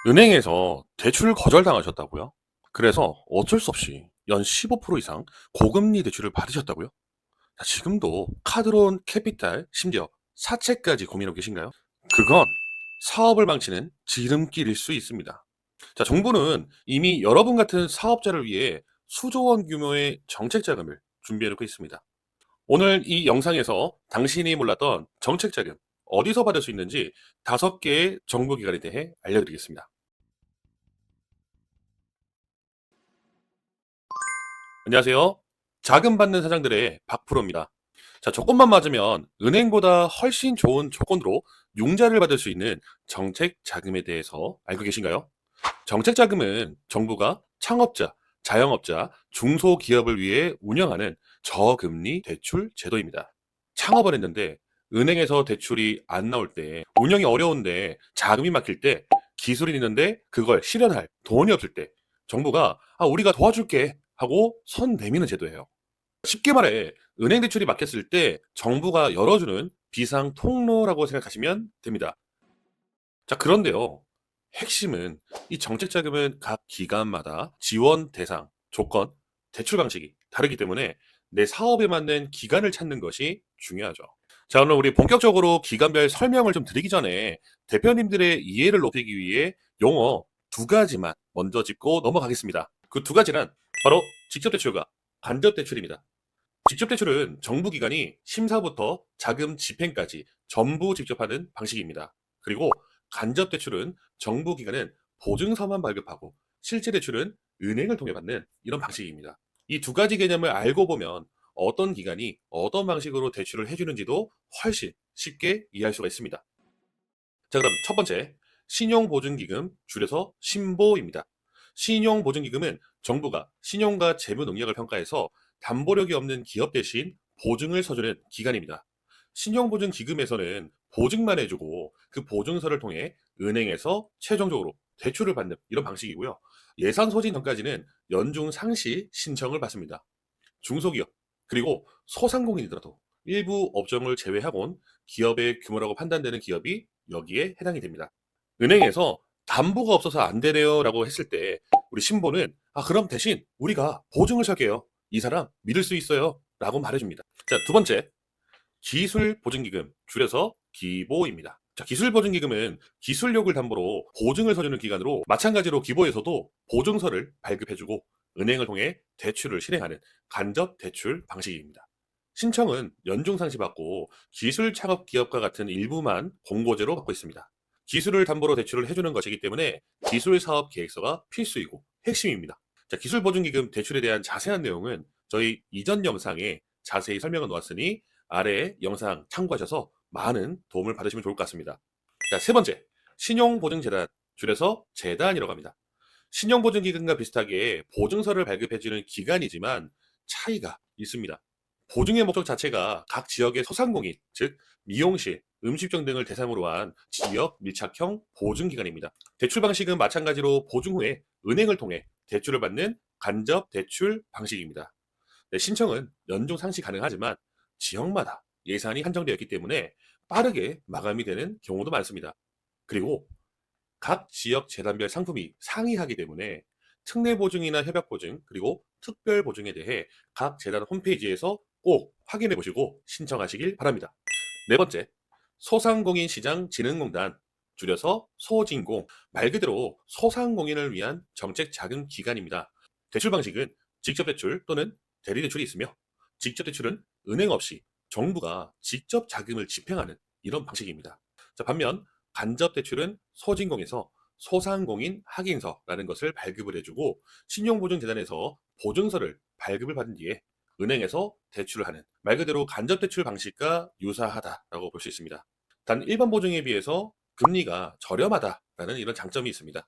은행에서 대출 거절당하셨다고요? 그래서 어쩔 수 없이 연 15% 이상 고금리 대출을 받으셨다고요? 자, 지금도 카드론, 캐피탈, 심지어 사채까지 고민하고 계신가요? 그건 사업을 망치는 지름길일 수 있습니다. 자, 정부는 이미 여러분 같은 사업자를 위해 수조 원 규모의 정책 자금을 준비해 놓고 있습니다. 오늘 이 영상에서 당신이 몰랐던 정책 자금 어디서 받을 수 있는지 5개의 정부 기관에 대해 알려드리겠습니다. 안녕하세요. 자금 받는 사장들의 박프로입니다. 자, 조건만 맞으면 은행보다 훨씬 좋은 조건으로 융자를 받을 수 있는 정책 자금에 대해서 알고 계신가요? 정책 자금은 정부가 창업자, 자영업자, 중소기업을 위해 운영하는 저금리 대출 제도입니다. 창업을 했는데 은행에서 대출이 안 나올 때, 운영이 어려운데 자금이 막힐 때, 기술이 있는데 그걸 실현할 돈이 없을 때 정부가 우리가 도와줄게 하고 손 내미는 제도예요. 쉽게 말해 은행 대출이 막혔을 때 정부가 열어주는 비상 통로라고 생각하시면 됩니다. 자, 그런데요. 핵심은 이 정책 자금은 각 기관마다 지원 대상, 조건, 대출 방식이 다르기 때문에 내 사업에 맞는 기관을 찾는 것이 중요하죠. 자, 오늘 우리 본격적으로 기관별 설명을 좀 드리기 전에 대표님들의 이해를 높이기 위해 용어 2가지만 먼저 짚고 넘어가겠습니다. 그 2가지는 바로 직접 대출과 간접 대출입니다. 직접 대출은 정부 기관이 심사부터 자금 집행까지 전부 직접 하는 방식입니다. 그리고 간접 대출은 정부 기관은 보증서만 발급하고 실제 대출은 은행을 통해 받는 이런 방식입니다. 이 2가지 개념을 알고 보면 어떤 기관이 어떤 방식으로 대출을 해주는지도 훨씬 쉽게 이해할 수가 있습니다. 자, 그럼 첫 번째, 신용보증기금, 줄여서 신보입니다. 신용보증기금은 정부가 신용과 재무 능력을 평가해서 담보력이 없는 기업 대신 보증을 서주는 기관입니다. 신용보증기금에서는 보증만 해주고 그 보증서를 통해 은행에서 최종적으로 대출을 받는 이런 방식이고요. 예산 소진 전까지는 연중 상시 신청을 받습니다. 중소기업 그리고 소상공인이더라도 일부 업종을 제외하곤 기업의 규모라고 판단되는 기업이 여기에 해당이 됩니다. 은행에서 담보가 없어서 안 되네요라고 했을 때 우리 신보는 그럼 대신 우리가 보증을 설게요. 이 사람 믿을 수 있어요. 라고 말해줍니다. 자, 2번째, 기술보증기금, 줄여서 기보입니다. 자, 기술보증기금은 기술력을 담보로 보증을 서주는 기관으로 마찬가지로 기보에서도 보증서를 발급해주고 은행을 통해 대출을 실행하는 간접 대출 방식입니다. 신청은 연중상시받고 기술 창업 기업과 같은 일부만 공고제로 받고 있습니다. 기술을 담보로 대출을 해주는 것이기 때문에 기술 사업 계획서가 필수이고 핵심입니다. 자, 기술보증기금 대출에 대한 자세한 내용은 저희 이전 영상에 자세히 설명을 놓았으니 아래 영상 참고하셔서 많은 도움을 받으시면 좋을 것 같습니다. 자, 3번째, 신용보증재단, 줄여서 재단이라고 합니다. 신용보증기금과 비슷하게 보증서를 발급해주는 기관이지만 차이가 있습니다. 보증의 목적 자체가 각 지역의 소상공인, 즉 미용실, 음식점 등을 대상으로 한 지역 밀착형 보증기관입니다. 대출 방식은 마찬가지로 보증 후에 은행을 통해 대출을 받는 간접 대출 방식입니다. 네, 신청은 연중 상시 가능하지만 지역마다 예산이 한정되어 있기 때문에 빠르게 마감이 되는 경우도 많습니다. 그리고 각 지역 재단별 상품이 상이하기 때문에 특례 보증이나 협약 보증 그리고 특별 보증에 대해 각 재단 홈페이지에서 꼭 확인해 보시고 신청하시길 바랍니다. 4번째, 소상공인시장진흥공단, 줄여서 소진공, 말 그대로 소상공인을 위한 정책 자금 기관입니다. 대출 방식은 직접 대출 또는 대리 대출이 있으며 직접 대출은 은행 없이 정부가 직접 자금을 집행하는 이런 방식입니다. 자, 반면 간접 대출은 소진공에서 소상공인 확인서라는 것을 발급을 해주고 신용보증재단에서 보증서를 발급을 받은 뒤에 은행에서 대출을 하는 말 그대로 간접 대출 방식과 유사하다라고 볼 수 있습니다. 단 일반 보증에 비해서 금리가 저렴하다라는 이런 장점이 있습니다.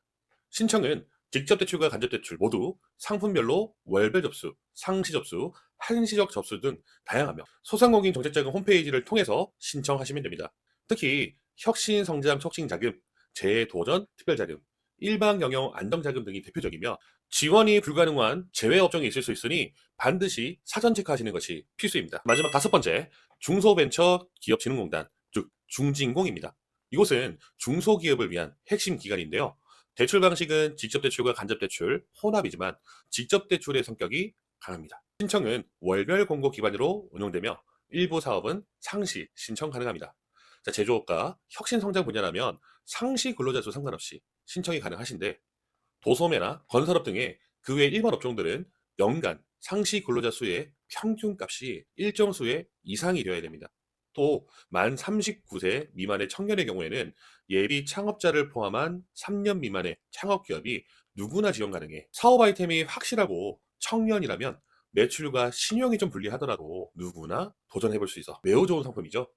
신청은 직접 대출과 간접 대출 모두 상품별로 월별 접수, 상시 접수, 한시적 접수 등 다양하며 소상공인 정책자금 홈페이지를 통해서 신청하시면 됩니다. 특히 혁신성장 촉진자금, 재도전 특별자금, 일반경영 안정자금 등이 대표적이며 지원이 불가능한 제외업종이 있을 수 있으니 반드시 사전 체크하시는 것이 필수입니다. 마지막 5번째, 중소벤처기업진흥공단, 즉 중진공입니다. 이곳은 중소기업을 위한 핵심 기관인데요. 대출 방식은 직접 대출과 간접 대출, 혼합이지만 직접 대출의 성격이 강합니다. 신청은 월별 공고 기반으로 운영되며 일부 사업은 상시 신청 가능합니다. 자, 제조업과 혁신 성장 분야라면 상시 근로자 수 상관없이 신청이 가능하신데, 도소매나 건설업 등의 그 외 일반 업종들은 연간 상시 근로자 수의 평균값이 일정 수의 이상이 되어야 됩니다. 또 만 39세 미만의 청년의 경우에는 예비 창업자를 포함한 3년 미만의 창업기업이 누구나 지원 가능해. 사업 아이템이 확실하고 청년이라면 매출과 신용이 좀 불리하더라도 누구나 도전해볼 수 있어 매우 좋은 상품이죠.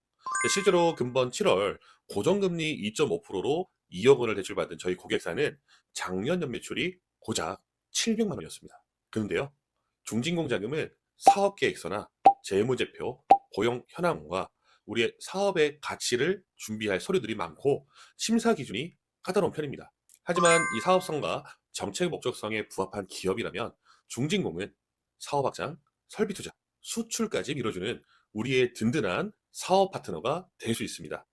실제로 금번 7월 고정금리 2.5%로 2억 원을 대출받은 저희 고객사는 작년 연매출이 고작 700만 원이었습니다. 그런데요, 중진공자금은 사업계획서나 재무제표, 고용 현황과 우리의 사업의 가치를 준비할 서류들이 많고 심사 기준이 까다로운 편입니다. 하지만 이 사업성과 정책 목적성에 부합한 기업이라면 중진공은 사업 확장, 설비 투자, 수출까지 밀어주는 우리의 든든한 사업 파트너가 될 수 있습니다.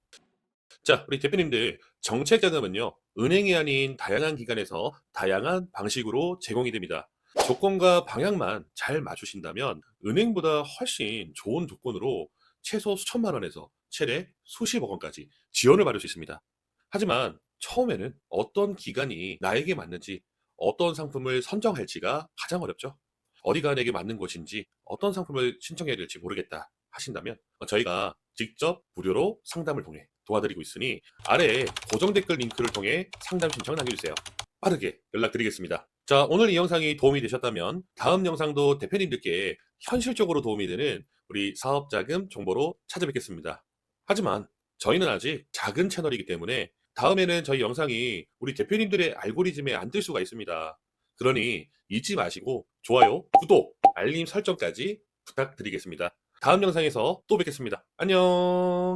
자, 우리 대표님들, 정책 자금은요, 은행이 아닌 다양한 기관에서 다양한 방식으로 제공이 됩니다. 조건과 방향만 잘 맞추신다면 은행보다 훨씬 좋은 조건으로 최소 수천만 원에서 최대 수십억 원까지 지원을 받을 수 있습니다. 하지만 처음에는 어떤 기관이 나에게 맞는지, 어떤 상품을 선정할지가 가장 어렵죠. 어디가 내게 맞는 곳인지, 어떤 상품을 신청해야 될지 모르겠다 하신다면 저희가 직접 무료로 상담을 통해 도와드리고 있으니 아래에 고정 댓글 링크를 통해 상담 신청을 남겨주세요. 빠르게 연락드리겠습니다. 자, 오늘 이 영상이 도움이 되셨다면 다음 영상도 대표님들께 현실적으로 도움이 되는 우리 사업자금 정보로 찾아뵙겠습니다. 하지만 저희는 아직 작은 채널이기 때문에 다음에는 저희 영상이 우리 대표님들의 알고리즘에 안 뜰 수가 있습니다. 그러니 잊지 마시고 좋아요, 구독, 알림 설정까지 부탁드리겠습니다. 다음 영상에서 또 뵙겠습니다. 안녕.